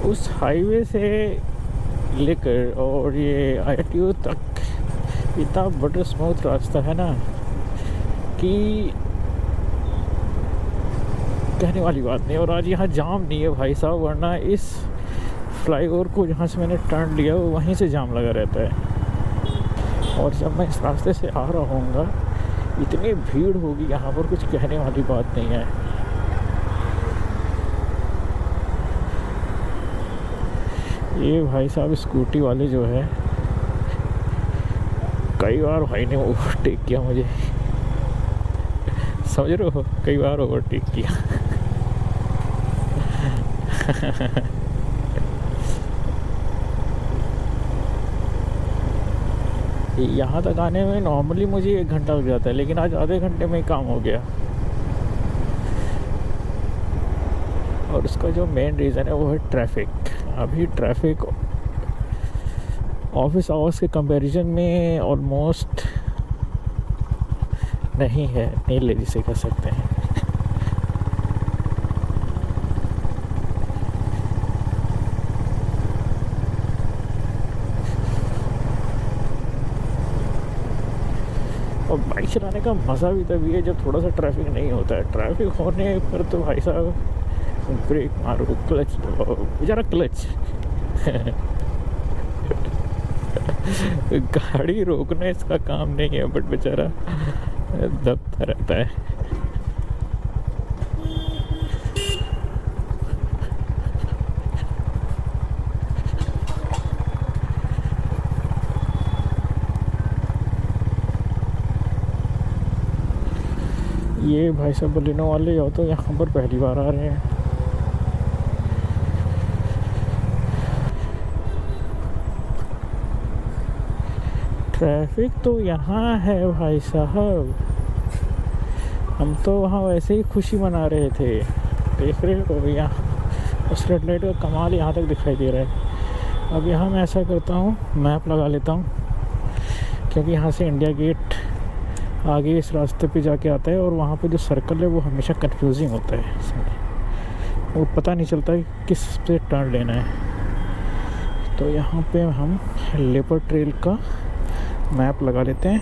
उस हाईवे से लेकर और ये ITO तक इतना बड़ा स्मूथ रास्ता है ना कि कहने वाली बात नहीं। और आज यहाँ जाम नहीं है भाई साहब, वरना इस फ्लाईओवर को जहाँ से मैंने टर्न लिया वहीं से जाम लगा रहता है। और जब मैं इस रास्ते से आ रहा हूँगा इतनी भीड़ होगी यहाँ पर, कुछ कहने वाली बात नहीं है। ये भाई साहब स्कूटी वाले जो है, कई बार भाई ने ओवरटेक किया मुझे, समझ रहे हो, कई बार ओवरटेक किया। यहाँ तक आने में नॉर्मली मुझे 1 घंटा लग जाता है, लेकिन आज आधे घंटे में ही काम हो गया। और उसका जो मेन रीज़न है वो है ट्रैफिक। अभी ट्रैफिक ऑफिस आवर्स के कंपैरिजन में ऑलमोस्ट नहीं है, नील जिसे कह सकते हैं। और बाइक चलाने का मज़ा भी तभी है जब थोड़ा सा ट्रैफिक नहीं होता है। ट्रैफिक होने पर तो भाई साहब ब्रेक मारो, क्लच दो, ज़रा क्लच। गाड़ी रोकना इसका काम नहीं है, बट बेचारा दबता रहता है। ये भाई साहब बलिनो वाले हो तो यहाँ पर पहली बार आ रहे हैं। ट्रैफिक तो यहाँ है भाई साहब, हम तो वहाँ वैसे ही खुशी मना रहे थे। देख रहे हो यहाँ उस रेड लाइट का कमाल यहाँ तक दिखाई दे रहा है। अब यहाँ मैं ऐसा करता हूँ, मैप लगा लेता हूँ, क्योंकि यहाँ से इंडिया गेट आगे इस रास्ते पे जाके आता है और वहाँ पे जो सर्कल है वो हमेशा कंफ्यूजिंग होता है, वो पता नहीं चलता है किस पे टर्न लेना है। तो यहाँ पे हम लेपर्ड ट्रेल का मैप लगा लेते हैं।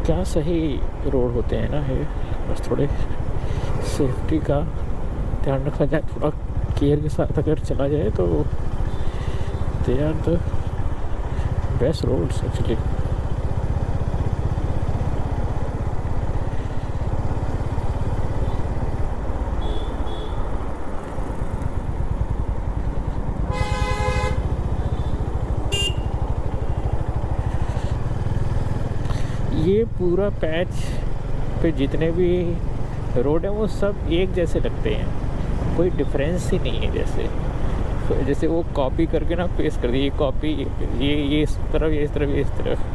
क्या सही रोड होते हैं ना ये, बस थोड़े सेफ्टी का ध्यान रखा जाए, थोड़ा केयर के साथ अगर चला जाए तो they are the best roads actually. ये पूरा पैच पे जितने भी रोड हैं वो सब एक जैसे लगते हैं, कोई डिफरेंस ही नहीं है। जैसे वो कॉपी करके ना पेस्ट कर दी, ये कॉपी, ये इस तरफ, ये इस तरफ, ये इस तरफ।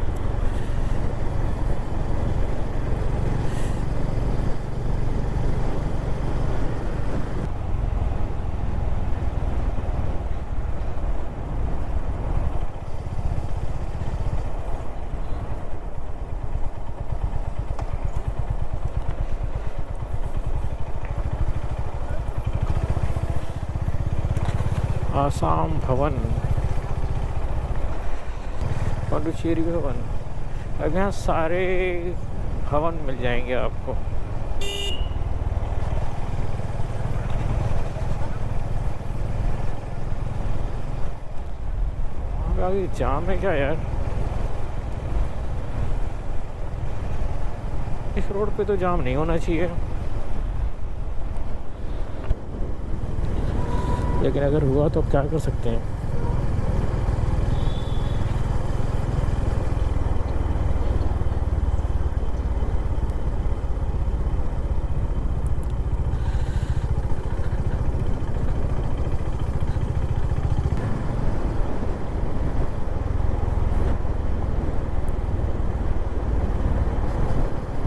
आसाम भवन, पांडुचेरी भवन, अब यहाँ सारे भवन मिल जाएंगे आपको। आगे जाम है क्या यार? इस रोड पे तो जाम नहीं होना चाहिए, लेकिन अगर हुआ तो क्या कर सकते हैं।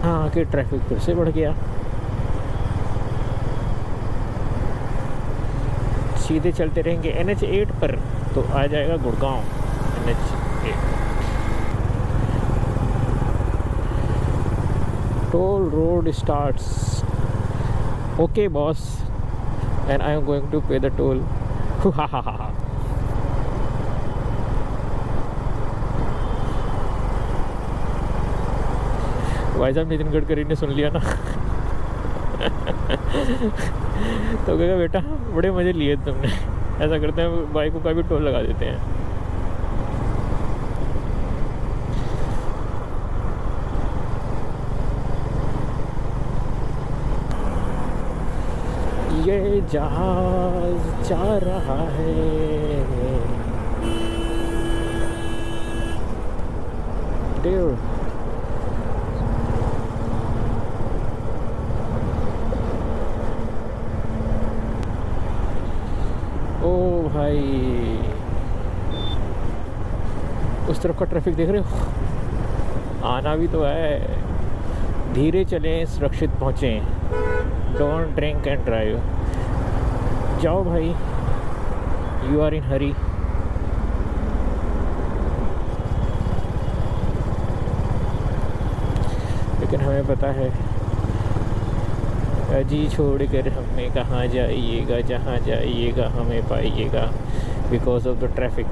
हाँ, कि ट्रैफिक फिर से बढ़ गया। सीधे चलते रहेंगे NH 8 पर तो आ जाएगा Gurgaon. NH 8 toll road starts okay boss, and I am going to pay the toll. हा हा हा। भाई साहब नितिन गडकरी ने सुन लिया ना तो कहेगा बेटा बड़े मज़े लिए तुमने। ऐसा करते हैं, बाइकों का भी टोल लगा देते हैं। ये जहाज जा रहा है। Dude. ओ भाई, उस तरफ का ट्रैफिक देख रहे हो? आना भी तो है। धीरे चलें, सुरक्षित पहुँचें। Don't drink and drive. जाओ भाई, यू आर इन हरी। लेकिन हमें पता है जी छोड़ कर हमें कहाँ जाइएगा, जहाँ जाइएगा हमें पाइएगा, बिकॉज ऑफ द ट्रैफिक।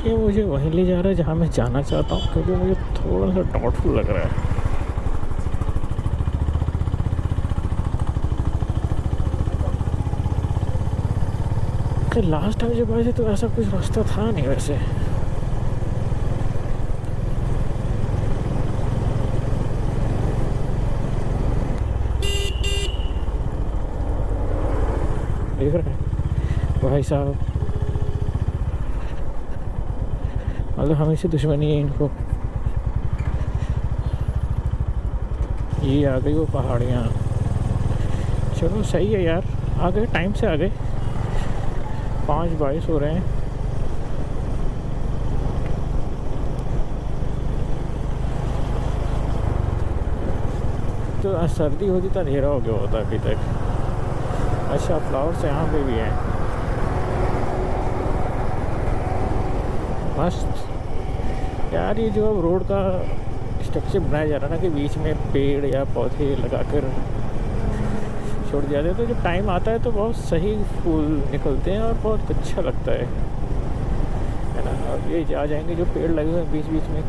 ये मुझे वहीं ले जा रहा है जहाँ मैं जाना चाहता हूँ, क्योंकि मुझे थोड़ा सा डाउटफुल लग रहा है। लास्ट टाइम जब आए थे तो ऐसा कुछ रास्ता था नहीं वैसे। देख रहे हैं भाई साहब, मतलब हमें से दुश्मनी है इनको। ये आ गई वो पहाड़ियाँ। चलो सही है यार, आ गए टाइम से, आ गए। 5:22 हो रहे हैं। तो सर्दी होती तो अंधेरा हो गया होता अभी तक। अच्छा, फ्लावर्स यहाँ पे भी हैं, मस्त यार। ये जो अब रोड का स्ट्रक्चर बनाया जा रहा है ना, कि बीच में पेड़ या पौधे लगाकर छोड़ दिया जाता है, तो जब टाइम आता है तो बहुत सही फूल निकलते हैं और बहुत अच्छा लगता है ना। और ये आ जाएंगे जो पेड़ लगे हुए हैं बीच बीच में,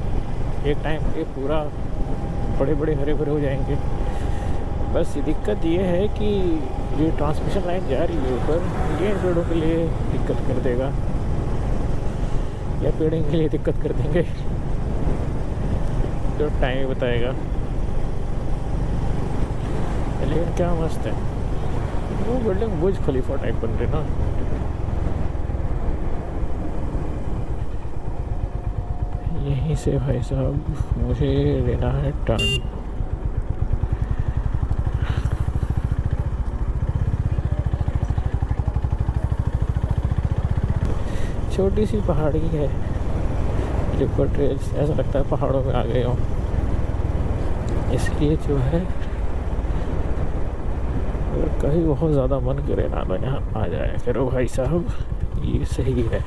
एक टाइम ये पूरा बड़े बड़े हरे भरे हो जाएंगे। बस दिक्कत ये है कि ये ट्रांसमिशन लाइन जा रही है ऊपर, ये पेड़ों के लिए दिक्कत कर देगा या पेड़ों के लिए दिक्कत कर देंगे, जो टाइम ही बताएगा। लेकिन क्या मस्त है वो बिल्डिंग, बुर्ज खलीफा टाइप बन रही ना। यहीं से भाई साहब मुझे लेना है टर्न। छोटी सी पहाड़ी है, जो ट्रेल्स ऐसा लगता है पहाड़ों में आ गए हो, इसलिए जो है अगर कहीं बहुत ज़्यादा मन करे ना तो यहाँ आ जाए करो भाई साहब, ये सही है।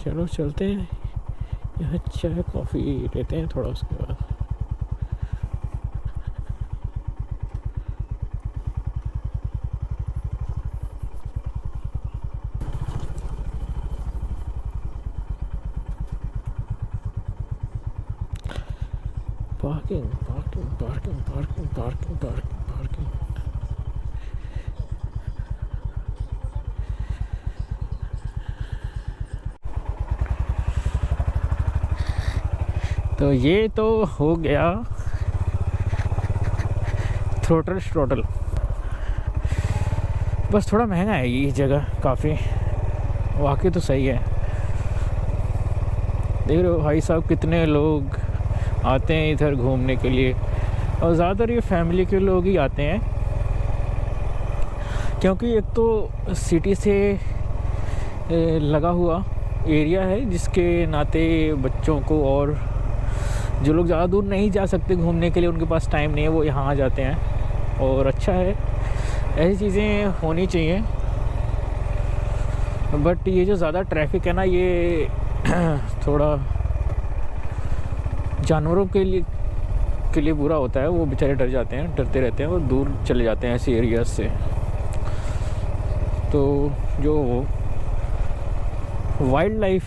चलो चलते हैं, यहाँ चाय कॉफ़ी लेते हैं थोड़ा, उसके बाद parking parking parking parking parking parking parking. तो ये तो हो गया थ्रोटल श्रोटल। बस थोड़ा महंगा है ये जगह काफ़ी, वाकई तो सही है। देख रहे हो भाई साहब कितने लोग आते हैं इधर घूमने के लिए, और ज़्यादातर ये फैमिली के लोग ही आते हैं, क्योंकि एक तो सिटी से लगा हुआ एरिया है, जिसके नाते बच्चों को और जो लोग ज़्यादा दूर नहीं जा सकते घूमने के लिए, उनके पास टाइम नहीं है, वो यहाँ आ जाते हैं। और अच्छा है, ऐसी चीज़ें होनी चाहिए। बट ये जो ज़्यादा ट्रैफिक है ना, ये थोड़ा जानवरों के लिए बुरा होता है। वो बेचारे डर जाते हैं, डरते रहते हैं और दूर चले जाते हैं ऐसे एरियाज से। तो जो वाइल्ड लाइफ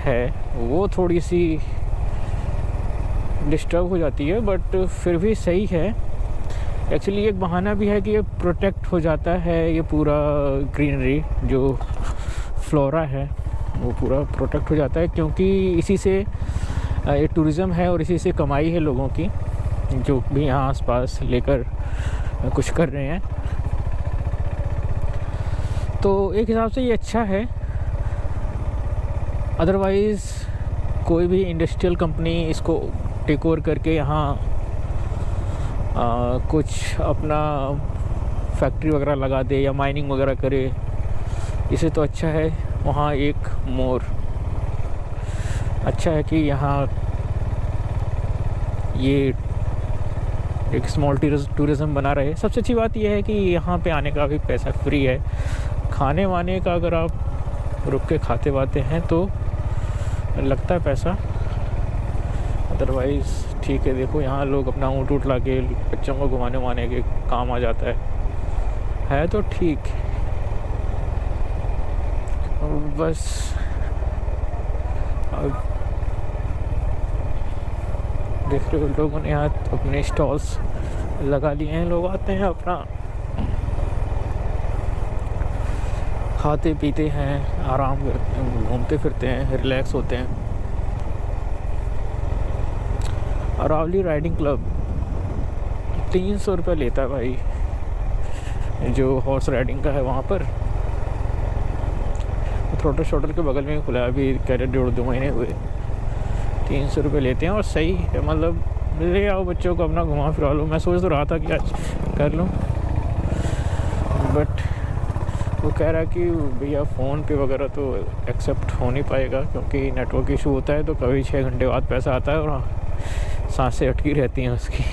है वो थोड़ी सी डिस्टर्ब हो जाती है, बट फिर भी सही है। एक्चुअली एक बहाना भी है कि ये प्रोटेक्ट हो जाता है, ये पूरा ग्रीनरी जो फ्लोरा है वो पूरा प्रोटेक्ट हो जाता है, क्योंकि इसी से ये टूरिज़्म है और इसी से कमाई है लोगों की, जो भी यहाँ आसपास लेकर कुछ कर रहे हैं। तो एक हिसाब से ये अच्छा है। अदरवाइज़ कोई भी इंडस्ट्रियल कंपनी इसको टेक ओवर करके यहाँ कुछ अपना फैक्ट्री वगैरह लगा दे या माइनिंग वगैरह करे, इसे तो अच्छा है वहाँ एक मोर अच्छा है कि यहाँ ये एक स्मॉल टूरिज़्म बना रहे। सबसे अच्छी बात यह है कि यहाँ पे आने का भी पैसा फ्री है। खाने वाने का अगर आप रुक के खाते वाते हैं तो लगता है पैसा, अदरवाइज़ ठीक है। देखो यहाँ लोग अपना ऊँट ऊँट ला के बच्चों को घुमाने वाने के काम आ जाता है तो ठीक। बस अब देख रहे हो लोगों ने यहाँ अपने स्टॉल्स लगा लिए हैं। लोग आते हैं अपना खाते पीते हैं, आराम करते हैं, घूमते फिरते हैं, रिलैक्स होते हैं। अरावली राइडिंग क्लब 300 रुपये लेता है भाई, जो हॉर्स राइडिंग का है वहाँ पर। थ्रोटल शॉटल के बगल में खुला है, अभी कह रहे 1.5-2 महीने हुए। 300 रुपये लेते हैं और सही है, मतलब ले आओ बच्चों को अपना घुमा फिरा लो। मैं सोच तो रहा था कि आज कर लूँ, बट वो कह रहा कि भैया फ़ोन पे वगैरह तो एक्सेप्ट हो नहीं पाएगा, क्योंकि नेटवर्क इशू होता है। तो कभी 6 घंटे बाद पैसा आता है और सांसें अटकी रहती हैं उसकी।